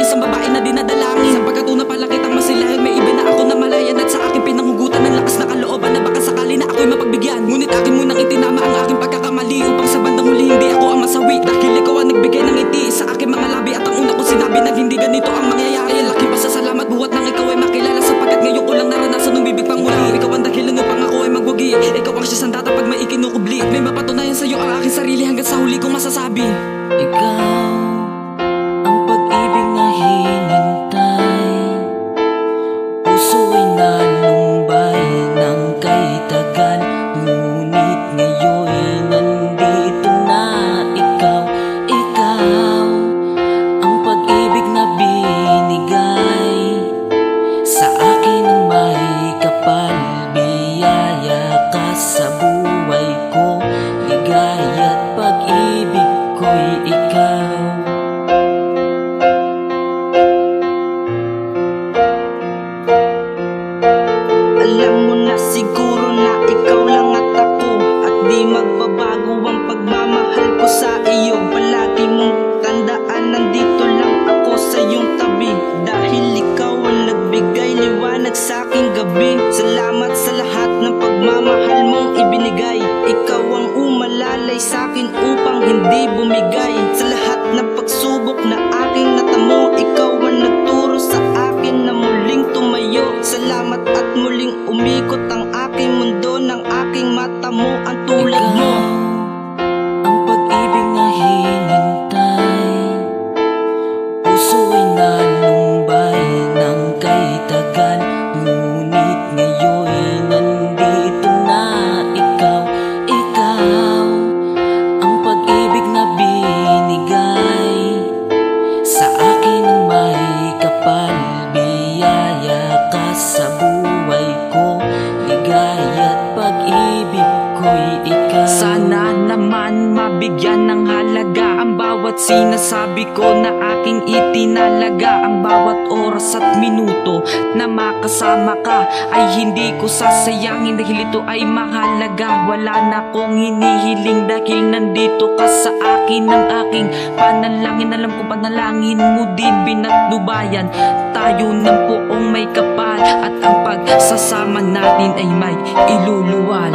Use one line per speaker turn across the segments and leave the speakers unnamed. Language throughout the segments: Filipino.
isang babae na dinadalangin. Sapagkat una pala kitang masilayan, may iba na ako na malayan. At sa akin pinanghugutan ng lakas na kalooban na baka sakali na ako'y mapagbigyan. Ngunit akin munang itinama ang aking pagkakamali, upang sa bandang huli hindi ako ang masawi. Dahil ikaw ang nagbigay ng ngiti sa aking mga labi, at ang una ko sinabi na hindi ganito ang mangyayari. Laking pasasalamat buhat nang ikaw ay makilala, sapagkat ngayon ko lang naranasan umibig pang muli. Ikaw ang dahilan upang ako ay magwagi, ikaw ang siya sandata pag may ikinukubli. At may mapatunayan sa'yo ang aking sarili hanggang sa huli kong masasabi.
Ikaw ang pag-ibig na hinintay, puso ay nalumbay ng kay tagal. Ngunit ngayon'y nandito na ikaw. Ikaw ang pag-ibig na binigay sa akin ng may kapal. Biyaya ka sa buhay ko, ligaya't pag-ibig ko'y ikaw.
Alam mo na siguro na ikaw lang at ako, at di magbabago ang pagmamahal ko sa iyo. Palagi mong tandaan, nandito lang ako sa iyong tabi, dahil ikaw ang nagbigay liwanag sa aking gabi. Salamat sa lahat ng pagmamahal mong ibinigay. Ikaw ang umalalay sa akin upang hindi bumigay. Sa lahat ng pagsubok na aking natamo, ikaw ang nagturo sa akin na muling tumayo. Salamat at muling umikot ang aking mundo, ng aking mata mo ang tulad mo.
Ang pag-ibig na hinintay, puso ay nalumbay ng kay tagal. Ngunit ngayon'y nandito na ikaw. Ikaw ang pag-ibig na binigay sa akin ng may kapal. Biyaya ka sa buhay ko, ligaya't pag-ibig ko'y ikaw.
Sana naman mabigyan ng halaga ang bawat sinasabi ko na aking itinalaga. Ang bawat oras at minuto na makasama ka ay hindi ko sasayangin, dahil ito ay mahalaga. Wala na akong hinihiling dahil nandito ka sa akin. Ang aking panalangin, alam ko panalangin mo din, binatnubayan tayo ng buong may kapal, at ang pagsasama natin ay may iluluwal.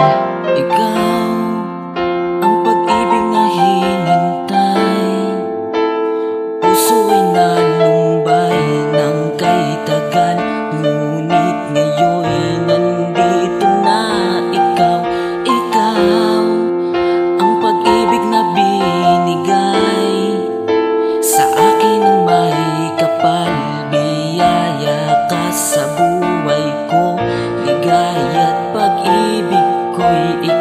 Ikaw ang pag-ibig na hinintay, puso ay nalumbay ng kay tagal. Ngunit ngayon'y nandito na ikaw. Ikaw ang pag-ibig na binigay sa akin ng may kapal. Biyaya ka sa buhay ko, ligaya't pag-ibig ko'y ikaw.